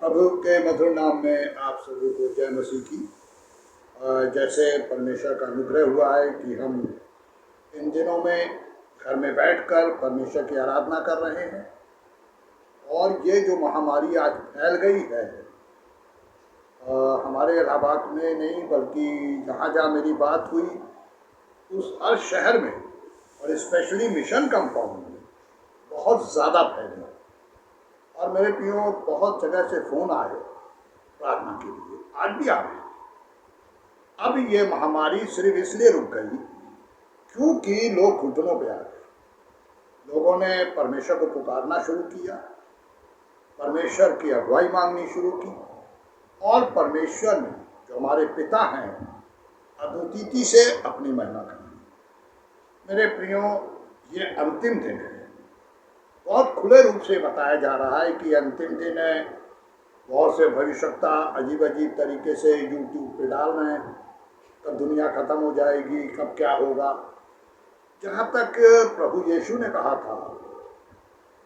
प्रभु के मधुर नाम में आप सभी को जय मसीह की। जैसे परमेश्वर का अनुग्रह हुआ है कि हम इन दिनों में घर में बैठकर परमेश्वर की आराधना कर रहे हैं, और ये जो महामारी आज फैल गई है हमारे इलाहाबाद में नहीं बल्कि जहाँ जहाँ मेरी बात हुई उस हर शहर में और स्पेशली मिशन कंपाउंड में बहुत ज़्यादा फैली। और मेरे प्रियो बहुत जगह से फ़ोन आए प्रार्थना के लिए, आज भी आ रहे हैं। अब ये महामारी सिर्फ इसलिए रुक गई क्योंकि लोग घुटनों पे आ गए। लोगों ने परमेश्वर को पुकारना शुरू किया, परमेश्वर की अगुवाई मांगनी शुरू की, और परमेश्वर ने जो हमारे पिता हैं अद्वितीय से अपनी महिमा करनी। मेरे प्रियो, ये अंतिम दिन है। बहुत खुले रूप से बताया जा रहा है कि अंतिम दिन है। बहुत से भविष्यवक्ता अजीब अजीब तरीके से यूट्यूब पे डाल रहे हैं, कब दुनिया खत्म हो जाएगी, कब क्या होगा। जहाँ तक प्रभु यीशु ने कहा था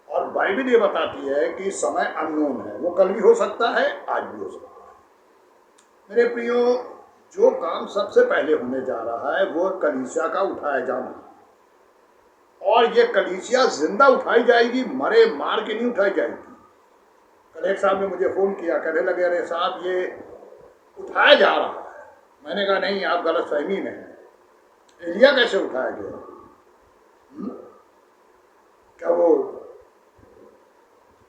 और बाइबल ये बताती है कि समय अननोन है, वो कल भी हो सकता है, आज भी हो सकता है। मेरे प्रियो, जो काम सबसे पहले होने जा रहा है वो कलीसिया का उठाया जाना, और ये कलीसिया जिंदा उठाई जाएगी, मरे मार के नहीं उठाई जाएगी। कल एक साहब ने मुझे फ़ोन किया, कहने लगे अरे साहब ये उठाया जा रहा है। मैंने कहा नहीं, आप गलत फहमी में हैं। एलिया कैसे उठाया गया? क्या वो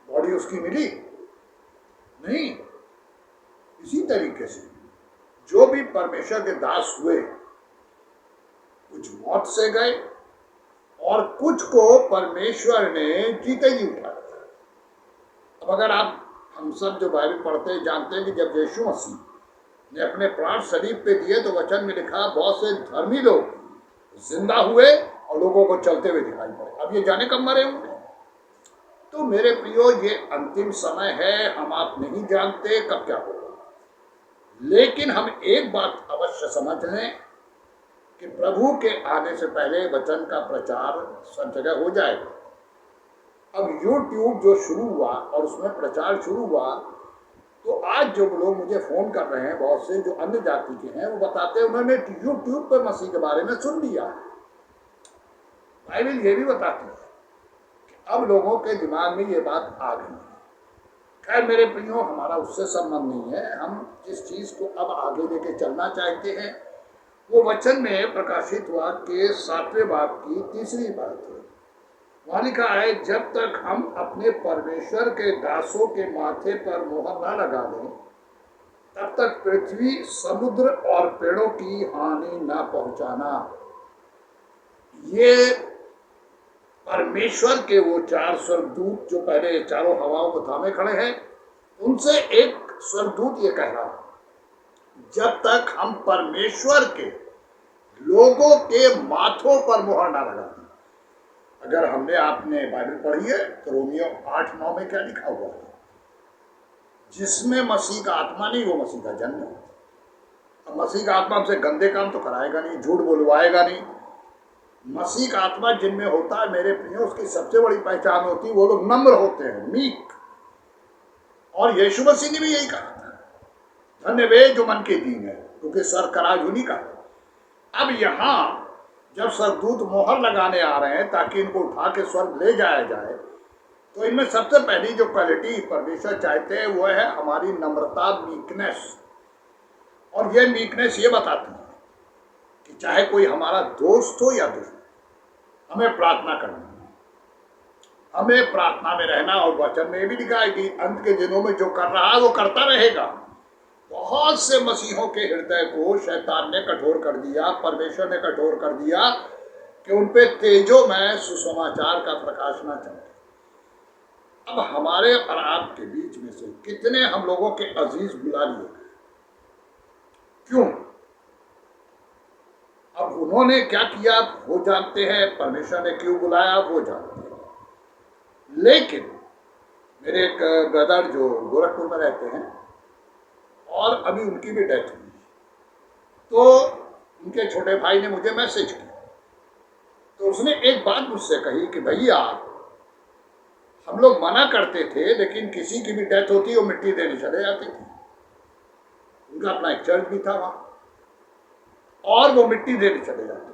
बॉडी उसकी मिली? नहीं। इसी तरीके से जो भी परमेश्वर के दास हुए, कुछ मौत से गए और कुछ को परमेश्वर ने जीते जी उठाया। अब अगर हम सब जो बाइबल पढ़ते हैं जानते हैं कि जब यीशु मसीह ने अपने प्राण शरीर पे दिए तो वचन में लिखा बहुत से धर्मी लोग जिंदा हुए और लोगों को चलते हुए दिखाई पड़े। अब ये जाने कब मरे होंगे। तो मेरे प्रियो, ये अंतिम समय है, हम आप नहीं जानते कब क्या होगा। लेकिन हम एक बात अवश्य समझ लें कि प्रभु के आने से पहले वचन का प्रचार सब जगह हो जाएगा। अब यूट्यूब जो शुरू हुआ और उसमें प्रचार शुरू हुआ, तो आज जो लोग मुझे फ़ोन कर रहे हैं, बहुत से जो अन्य जाति के हैं, वो बताते हैं उन्होंने यूट्यूब पर मसीह के बारे में सुन लिया। बाइबल ये भी बताती है कि अब लोगों के दिमाग में ये बात आ गई है। खैर मेरे प्रियो, हमारा उससे संबंध नहीं है। हम जिस चीज़ को अब आगे लेके चलना चाहते हैं वो वचन में प्रकाशित वाक्य के 7वें बाब की 3री बात है। वहाँ लिखा है, जब तक हम अपने परमेश्वर के दासों के माथे पर मोहर न लगा दें तब तक पृथ्वी, समुद्र और पेड़ों की हानि न पहुंचाना। ये परमेश्वर के वो 4 स्वर्गदूत जो पहले चारों हवाओं को थामे खड़े हैं, उनसे एक स्वर्गदूत ये कह रहा है, जब तक हम परमेश्वर के लोगों के माथों पर मोहर न लगा दें। अगर हमने आपने बाइबल पढ़ी है तो रोमियो 8:9 में क्या लिखा हुआ है? जिसमें मसीह का आत्मा नहीं वो मसीह का जन्म है। अब मसीह का आत्मा हमसे गंदे काम तो कराएगा नहीं, झूठ बोलवाएगा नहीं। मसीह का आत्मा जिनमें होता है मेरे प्रियो, उसकी सबसे बड़ी पहचान होती है वो लोग नम्र होते हैं, मीक। और यीशु मसीह ने भी यही कहा था, धन्य वे जो मन के दीन है क्योंकि स्वर्ग का राज उन्हीं का है। अब यहाँ जब स्वर्गदूत मोहर लगाने आ रहे हैं ताकि इनको उठा के स्वर्ग ले जाया जाए, तो इनमें सबसे पहली जो क्वालिटी परमेश्वर चाहते हैं वो है हमारी नम्रता, मीकनेस। और ये मीकनेस ये बताती है कि चाहे कोई हमारा दोस्त हो या दुश्मन, हमें प्रार्थना करनी है, हमें प्रार्थना में रहना। और वचन में भी लिखा है कि अंत के दिनों में जो कर रहा है वो करता रहेगा। बहुत से मसीहों के हृदय को शैतान ने कठोर कर दिया, परमेश्वर ने कठोर कर दिया कि उन पे तेजो में सुसमाचार का प्रकाश न चमके। अब हमारे और आपके बीच में से कितने हम लोगों के अजीज बुला लिए? क्यों? अब उन्होंने क्या किया वो जानते हैं, परमेश्वर ने क्यों बुलाया वो जानते हैं। लेकिन मेरे एक ब्रदर जो गोरखपुर में रहते हैं और अभी उनकी भी डेथ हुई, तो उनके छोटे भाई ने मुझे मैसेज किया, तो उसने एक बात मुझसे कही कि भैया हम लोग मना करते थे, लेकिन किसी की भी डेथ होती वो मिट्टी देने चले जाते थे। उनका अपना एक चर्च भी था वहां, और वो मिट्टी देने चले जाते थे।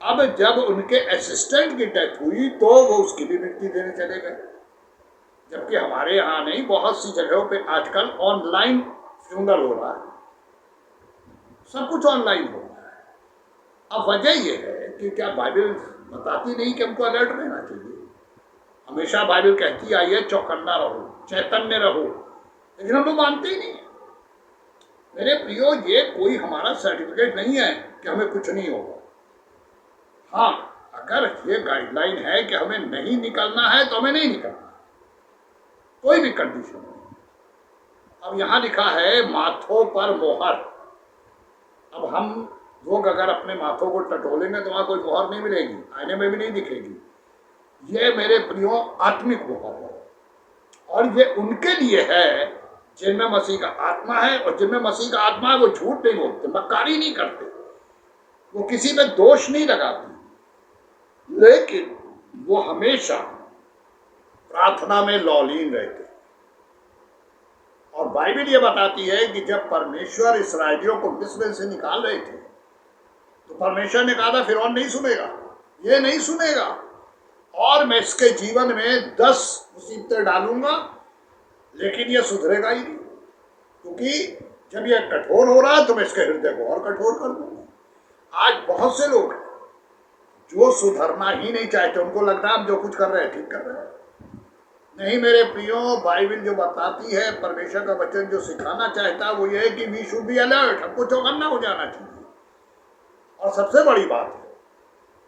अब जब उनके असिस्टेंट की डेथ हुई तो वो उसकी भी मिट्टी देने चले गए। जबकि हमारे यहाँ नहीं, बहुत सी जगहों पे आजकल ऑनलाइन फ्यूनरल हो रहा है, सब कुछ ऑनलाइन हो रहा है। अब वजह ये है कि क्या बाइबल बताती नहीं कि हमको अलर्ट रहना चाहिए? हमेशा बाइबल कहती आई है चौकन्ना रहो, चैतन्य रहो, लेकिन हम लोग मानते ही नहीं। मेरे प्रियो, ये कोई हमारा सर्टिफिकेट नहीं है कि हमें कुछ नहीं होगा। हाँ, अगर ये गाइडलाइन है कि हमें नहीं निकलना है तो हमें नहीं निकलना, कोई भी कंडीशन नहीं। अब यहाँ लिखा है माथों पर मोहर। अब हम लोग अगर अपने माथों को टटोलेंगे तो वहाँ कोई मोहर नहीं मिलेगी, आईने में भी नहीं दिखेगी। ये मेरे प्रियो आत्मिक मोहर है, और ये उनके लिए है जिनमें मसीह का आत्मा है। और जिनमें मसीह का आत्मा है वो झूठ नहीं बोलते, मक्कारी नहीं करते, वो किसी में दोष नहीं लगाते, लेकिन वो हमेशा प्रार्थना में लौलीन रहते। और बाइबल ये बताती है कि जब परमेश्वर इसराइलियों को मिस्र से निकाल रहे थे तो परमेश्वर ने कहा था फिरौन नहीं सुनेगा, ये नहीं सुनेगा, और मैं इसके जीवन में 10 मुसीबतें डालूंगा, लेकिन ये सुधरेगा ही नहीं, क्योंकि जब ये कठोर हो रहा है तो मैं इसके हृदय को और कठोर कर दूंगा। आज बहुत से लोग जो सुधरना ही नहीं चाहते, उनको लगता है हम जो कुछ कर रहे हैं ठीक कर रहे हैं। नहीं मेरे प्रियो, बाइबल जो बताती है, परमेश्वर का वचन जो सिखाना चाहता है वो ये है कि वी शुड बी अलर्ट, हमको चौकन्ना हो जाना चाहिए। और सबसे बड़ी बात है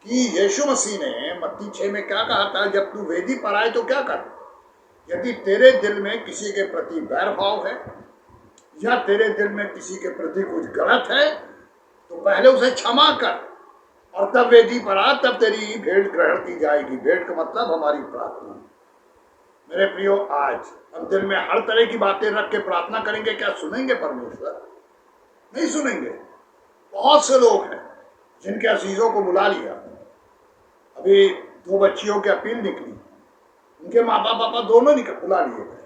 कि यीशु मसीह ने मत्ती 6 में क्या कहा था, जब तू वेदी पर आए तो क्या कर, यदि तेरे दिल में किसी के प्रति वैर भाव है या तेरे दिल में किसी के प्रति कुछ गलत है तो पहले उसे क्षमा कर और तब वेदी पर आ, तब तेरी भेंट ग्रहण की जाएगी। भेंट का मतलब हमारी प्रार्थना। मेरे प्रियो, आज हम दिल में हर तरह की बातें रख के प्रार्थना करेंगे, क्या सुनेंगे परमेश्वर? नहीं सुनेंगे। बहुत से लोग हैं जिनके अजीजों को बुला लिया, अभी 2 बच्चियों की अपील निकली, उनके माँ बाप पापा दोनों निकल बुला लिए गए।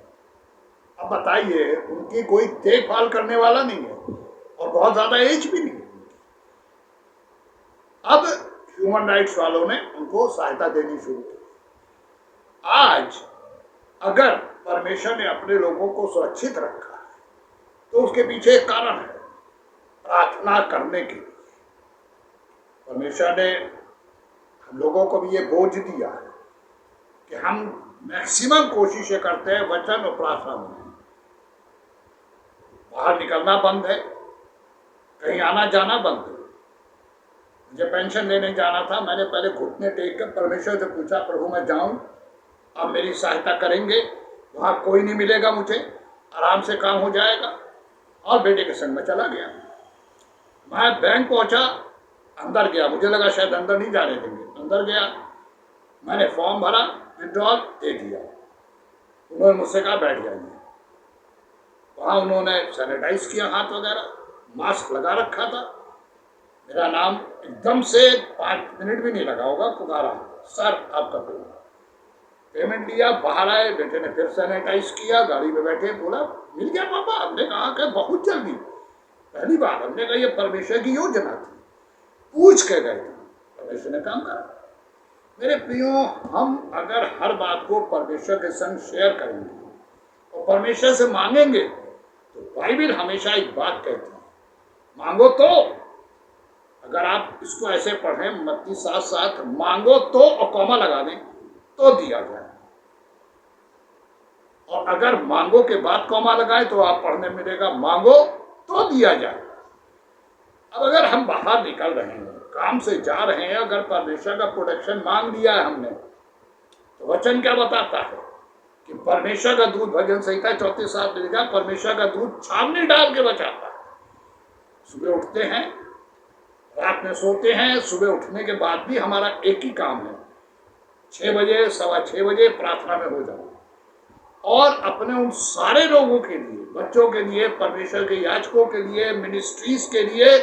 अब बताइए, उनकी कोई देखभाल करने वाला नहीं है और बहुत ज्यादा एज भी नहीं है। अब ह्यूमन राइट्स वालों ने उनको सहायता देनी शुरू की। आज अगर परमेश्वर ने अपने लोगों को सुरक्षित रखा है तो उसके पीछे एक कारण है, प्रार्थना करने के लिए। परमेश्वर ने हम लोगों को भी ये बोझ दिया है कि हम मैक्सिमम कोशिशें करते हैं वचन और प्रार्थना में। बाहर निकलना बंद है, कहीं आना जाना बंद है। मुझे पेंशन लेने जाना था, मैंने पहले घुटने टेक कर परमेश्वर से पूछा, प्रभु मैं जाऊं, आप मेरी सहायता करेंगे? वहां कोई नहीं मिलेगा, मुझे आराम से काम हो जाएगा। और बेटे के संग में चला गया। मैं बैंक पहुंचा, अंदर गया, मुझे लगा शायद अंदर नहीं जाने देंगे, अंदर गया, मैंने फॉर्म भरा, विड्रॉल दे दिया। उन्होंने मुझसे कहा बैठ जाइए। वहाँ उन्होंने सैनिटाइज किया हाथ वगैरह, मास्क लगा रखा था। मेरा नाम एकदम से 5 मिनट भी नहीं लगा होगा, पुकारा, सर आपका पेमेंट लिया, बाहर आए, बेटे ने फिर सैनिटाइज किया, गाड़ी में बैठे, बोला मिल गया पापा। हमने कहा कि बहुत जल्दी, पहली बार। हमने कहा ये परमेश्वर की योजना थी, पूछ के गए थे, परमेश्वर ने काम करा। मेरे प्रियो, हम अगर हर बात को परमेश्वर के संग शेयर करेंगे और परमेश्वर से मांगेंगे तो बाइबल हमेशा एक बात कहती है, मांगो तो। अगर आप इसको ऐसे पढ़ें, मत्ती 7:7, मांगो तो और कॉमा लगा दें तो दिया जाए। और अगर मांगो के बाद कॉमा लगाए तो आप पढ़ने मिलेगा मांगो तो दिया जाए। अब अगर हम बाहर निकल रहे हैं, काम से जा रहे हैं, अगर परमेश्वर का प्रोटेक्शन मांग लिया है हमने, तो वचन क्या बताता है कि परमेश्वर का दूध, भजन संहिता 34:7 में लिखा, परमेश्वर का दूध छावनी डाल के बचाता है। सुबह उठते हैं, रात में सोते हैं, सुबह उठने के बाद भी हमारा एक ही काम है, 6 बजे 6:15 बजे प्रार्थना में हो जाओ और अपने उन सारे लोगों के लिए, बच्चों के लिए, परमेश्वर के याजकों के लिए, मिनिस्ट्रीज के लिए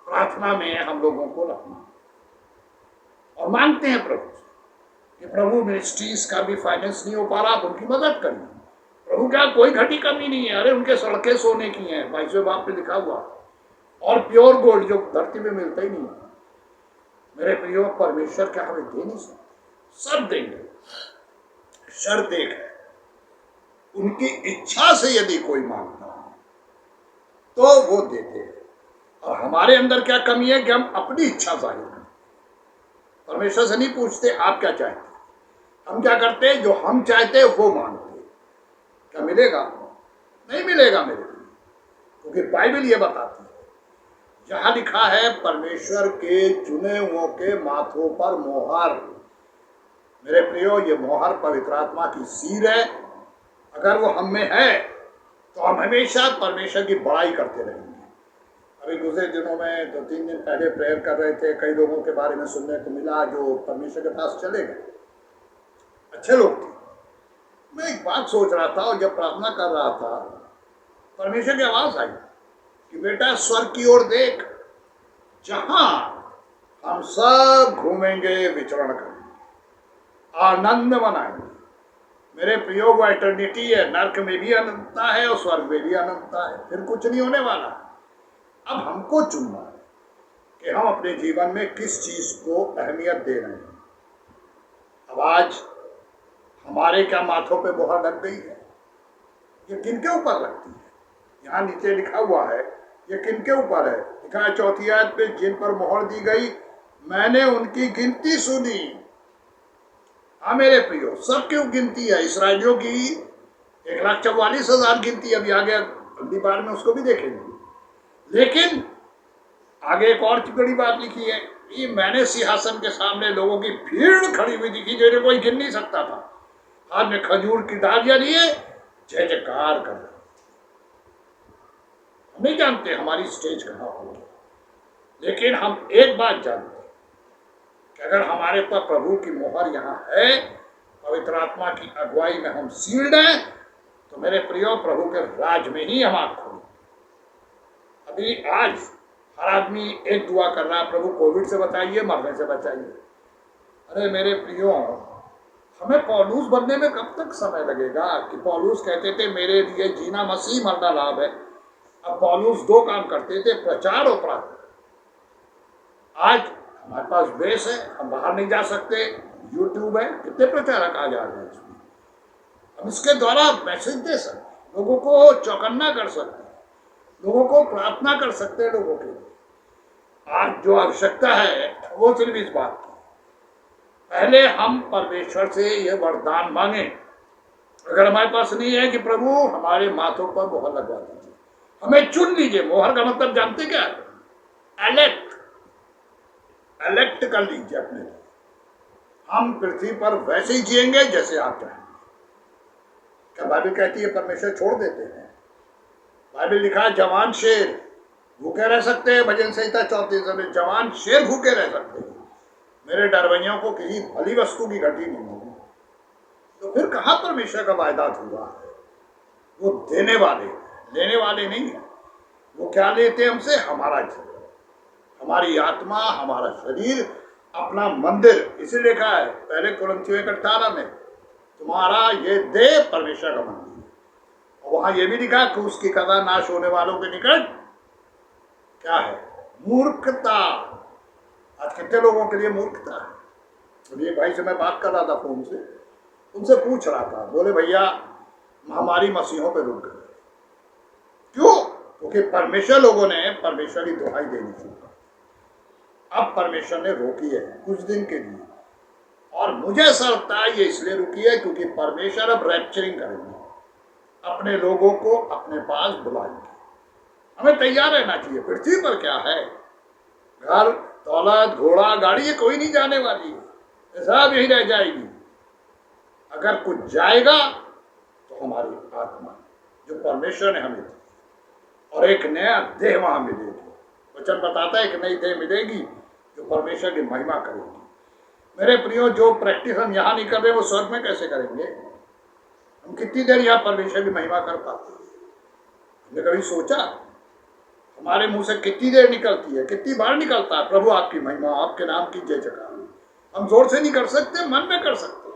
प्रार्थना में हम लोगों को रखना और मांगते हैं प्रभु से। कि प्रभु मिनिस्ट्रीज का भी फाइनेंस नहीं हो पा रहा, आप उनकी मदद करिए। प्रभु क्या कोई घटी कमी नहीं है, अरे उनके सड़कें सोने की हैं, 22वें बाप में लिखा हुआ, और प्योर गोल्ड जो धरती में मिलता ही नहीं है। मेरे प्रियो, परमेश्वर क्या हमें दे नहीं सकते? सब देंगे, शर्त एक है, उनकी इच्छा से यदि कोई मांगता है तो वो देते हैं। और हमारे अंदर क्या कमी है कि हम अपनी इच्छा जाहिर करते, परमेश्वर से नहीं पूछते आप क्या चाहते। हम क्या करते हैं, जो हम चाहते हैं वो मांगते हैं। क्या मिलेगा? नहीं मिलेगा मेरे लिए, क्योंकि बाइबल ये बताती है, जहां लिखा है परमेश्वर के चुने हुओं के माथों पर मोहर। मेरे प्रियो, ये मोहर पवित्र आत्मा की सील है। अगर वो हम में है तो हम हमेशा परमेश्वर की बड़ाई करते रहेंगे। अभी गुजरे दिनों में 2-3 दिन पहले प्रेयर कर रहे थे, कई लोगों के बारे में सुनने को मिला जो परमेश्वर के पास चले गए, अच्छे लोग थे। मैं एक बात सोच रहा था और जब प्रार्थना कर रहा था, परमेश्वर की आवाज आई कि बेटा स्वर्ग की ओर देख, जहां हम सब घूमेंगे, विचरण करेंगे, आनंद मनाएंगे। मेरे प्रियो, वो एटर्निटी है, नर्क में भी अनंतता है और स्वर्ग में भी अनंतता है, फिर कुछ नहीं होने वाला। अब हमको चुनना है कि हम अपने जीवन में किस चीज को अहमियत दे रहे हैं। अब आज हमारे क्या माथों पे मोहर लग गई है? ये किनके ऊपर लगती है? यहाँ नीचे लिखा हुआ है, ये किनके ऊपर है? लिखा है 4वीं आयत पे, जिन पर मोहर दी गई मैंने उनकी गिनती सुनी। हाँ मेरे प्रियो, सब क्यों गिनती है? इसराइलियों की 1,44,000 गिनती अभी आगे अगली बार में उसको भी देखेंगे। लेकिन आगे एक और बड़ी बात लिखी है कि मैंने सिंहासन के सामने लोगों की भीड़ खड़ी हुई दिखी, जो कोई गिन नहीं सकता था। हाथ में खजूर की डालियां लिए जय जयकार कर रहे। हम नहीं जानते हमारी स्टेज कहाँ होगी, लेकिन हम एक बात जानते कि अगर हमारे ऊपर प्रभु की मोहर यहाँ है, पवित्र आत्मा की अगुवाई में हम सील्ड हैं, तो मेरे प्रियो प्रभु के राज में ही हम आँख खोलें। अभी आज हर आदमी एक दुआ कर रहा है, प्रभु कोविड से बचाइए, मरने से बचाइए। अरे मेरे प्रियो, हमें पौलुस बनने में कब तक समय लगेगा? कि पौलुस कहते थे मेरे लिए जीना मसीह, मरना लाभ है। अब पौलुस 2 काम करते थे, प्रचार और प्रार्थना। आज हमारे पास बेस है, हम बाहर नहीं जा सकते, यूट्यूब है, कितने प्रचारक आज आ गए इसमें। हम इसके द्वारा मैसेज दे सकते, लोगों को चौकन्ना कर सकते, लोगों को प्रार्थना कर सकते हैं। लोगों के आज जो आवश्यकता है वो सिर्फ इस बात की, पहले हम परमेश्वर से ये वरदान मांगे। अगर हमारे पास नहीं है कि प्रभु हमारे माथों पर मोहर लगवा दीजिए, हमें चुन लीजिए। मोहर का मतलब जानते क्या है? एलेक्ट कर लीजिए अपने लिए। हम पृथ्वी पर वैसे ही जिएंगे जैसे आप चाहेंगे। क्या बाइबल कहती है परमेश्वर छोड़ देते हैं? बाइबल लिखा है जवान शेर भूखे रह सकते हैं, भजन संहिता 34 में जवान शेर भूखे रह सकते हैं। मेरे डरवैयों को किसी भली वस्तु की घटी नहीं होगी। तो फिर कहाँ परमेश्वर का वायदा हुआ है? वो देने वाले, लेने वाले नहीं है। वो क्या लेते हैं हमसे? हमारा जीवन, हमारी आत्मा, हमारा शरीर, अपना मंदिर। इसे लिखा है पहले कुरिन्थियों 18 में, तुम्हारा ये देह परमेश्वर का मंदिर है। और वहां ये भी लिखा कि उसकी कदा नाश होने वालों के निकट क्या है? मूर्खता। आज कितने लोगों के लिए मूर्खता है। तो एक भाई से मैं बात कर रहा था फोन से, उनसे पूछ रहा था, बोले भैया हमारी मसीहों पे रुक गए। क्यों? क्योंकि परमेश्वर लोगों ने परमेश्वर की दुहाई देनी शुरू कर। अब परमेश्वर ने रोकी है कुछ दिन के लिए, और मुझे ऐसा लगता है ये इसलिए रुकी है क्योंकि परमेश्वर अब रैप्चरिंग करेंगे, अपने लोगों को अपने पास बुलाएंगे। हमें तैयार रहना चाहिए। पृथ्वी पर क्या है? घर, दौलत, घोड़ा, गाड़ी, ये कोई नहीं जाने वाली है, सब यही रह जाएगी। अगर कुछ जाएगा तो हमारी आत्मा जो परमेश्वर ने हमें दी, और एक नया देह वहां मिलेगी। वचन बताता है कि नई देह मिलेगी जो परमेश्वर की महिमा करेगी। मेरे प्रियो, जो प्रैक्टिस हम यहाँ नहीं कर रहे वो स्वर्ग में कैसे करेंगे? हम कितनी देर यहाँ परमेश्वर की महिमा कर पाते हैं? हमने कभी सोचा? हमारे मुंह से कितनी देर निकलती है, कितनी बार निकलता है, प्रभु आपकी महिमा, आपके नाम की जय जयकार। हम जोर से नहीं कर सकते, मन में कर सकते।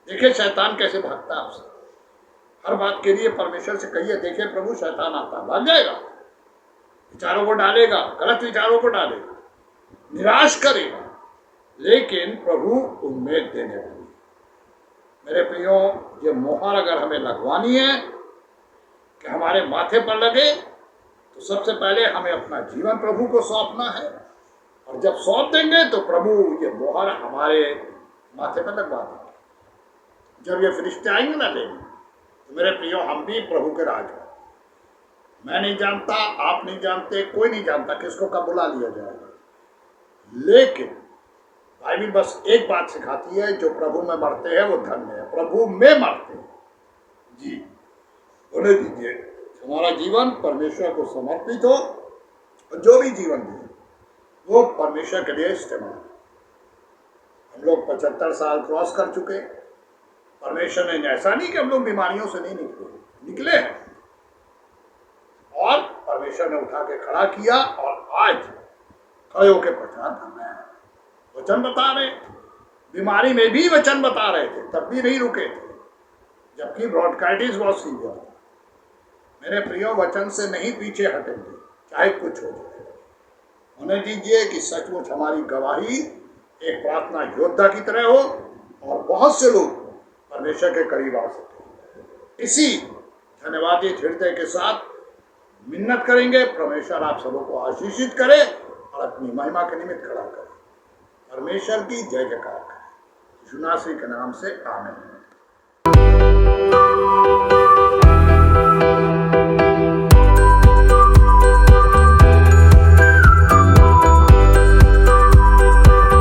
देखिए शैतान कैसे भागता है आपसे। हर बात के लिए परमेश्वर से कहिए, देखिए प्रभु शैतान आता है, भाग जाएगा, विचारों को डालेगा, गलत विचारों को डालेगा, निराश करेगा, लेकिन प्रभु उम्मीद देने वाली। मेरे प्रियो, ये मोहर अगर हमें लगवानी है कि हमारे माथे पर लगे, तो सबसे पहले हमें अपना जीवन प्रभु को सौंपना है, और जब सौंप देंगे तो प्रभु ये मोहर हमारे माथे पर लगवा देंगे। जब ये फरिश्ते आएंगे ना लेने, तो मेरे प्रियो हम भी प्रभु के राज में। मैं नहीं जानता, आप नहीं जानते, कोई नहीं जानता किसको कब बुला लिया जाएगा, लेकिन बाइबिल बस एक बात सिखाती है, जो प्रभु में मरते हैं वो धन्य है। प्रभु में मरते हैं जी, होने दीजिए हमारा जीवन परमेश्वर को समर्पित हो, और जो भी जीवन दिए वो परमेश्वर के लिए इस्तेमाल। हम लोग 75 साल क्रॉस कर चुके। परमेश्वर ने ऐसा नहीं कि हम लोग बीमारियों से नहीं निकले हैं, और परमेश्वर ने उठा के खड़ा किया, और आज खड़े होकर प्रचार कर रहे हैं, वचन बता रहे। बीमारी में भी वचन बता रहे थे, तब भी नहीं रुके थे, जबकि ब्रॉडकाइटिस बहुत सीवियर था। मेरे प्रियो, वचन से नहीं पीछे हटेंगे, चाहे कुछ हो जाए। होने दीजिए कि सचमुच हमारी गवाही एक प्रार्थना योद्धा की तरह हो, और बहुत से लोग परमेश्वर के करीब आ सके। इसी धन्यवादी हृदय के साथ मिन्नत करेंगे, परमेश्वर आप सबों को आशीषित करे और अपनी महिमा के निमित्त खड़ा करे। परमेश्वर की जय जयकार करें। यीशु नासरी के नाम से आमीन।